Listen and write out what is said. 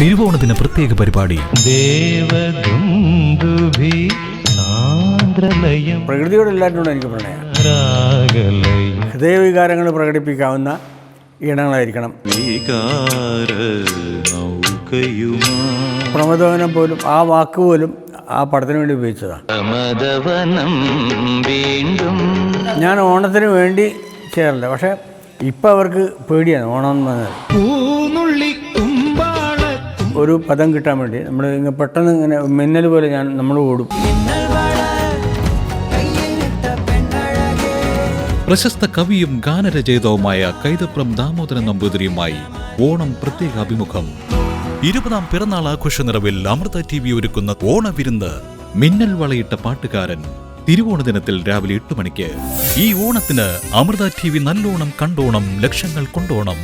തിരുവോണത്തിന് പ്രത്യേക പരിപാടി. പ്രകൃതിയോട് എല്ലാറ്റിനോടും എനിക്ക് പ്രണയം. ഹൃദയവികാരങ്ങൾ പ്രകടിപ്പിക്കാവുന്ന ഈണങ്ങളായിരിക്കണം. പ്രമദവനം പോലും ആ വാക്ക് പോലും ആ പടത്തിന് വേണ്ടി ഉപയോഗിച്ചതാണ്. ഞാൻ ഓണത്തിന് വേണ്ടി ചേരില്ല, പക്ഷെ ഇപ്പം അവർക്ക് പേടിയാണ് ഓണം എന്ന് പറഞ്ഞാൽ. ഒരു പദം കിട്ടാൻ വേണ്ടി നമ്മൾ ഇങ്ങനെ പെട്ടെന്ന് ഇങ്ങനെ മിന്നൽ പോലെ നമ്മൾ ഓടും. പ്രശസ്ത കവിയും ഗാനരചയിതാവുമായ കൈതപ്രം ദാമോദരൻ നമ്പൂതിരിയുമായി ഓണം പ്രത്യേക അഭിമുഖം. 20ാം പിറന്നാൾ ആഘോഷ നിറവിൽ അമൃത TV ഒരുക്കുന്ന ഓണവിരുന്ന്. മിന്നൽ വളയിട്ട പാട്ടുകാരൻ. തിരുവോണ ദിനത്തിൽ രാവിലെ 8 മണിക്ക്. ഈ ഓണത്തിന് അമൃത TV നല്ലോണം കണ്ടോണം, ലക്ഷങ്ങൾ കൊണ്ടോണം.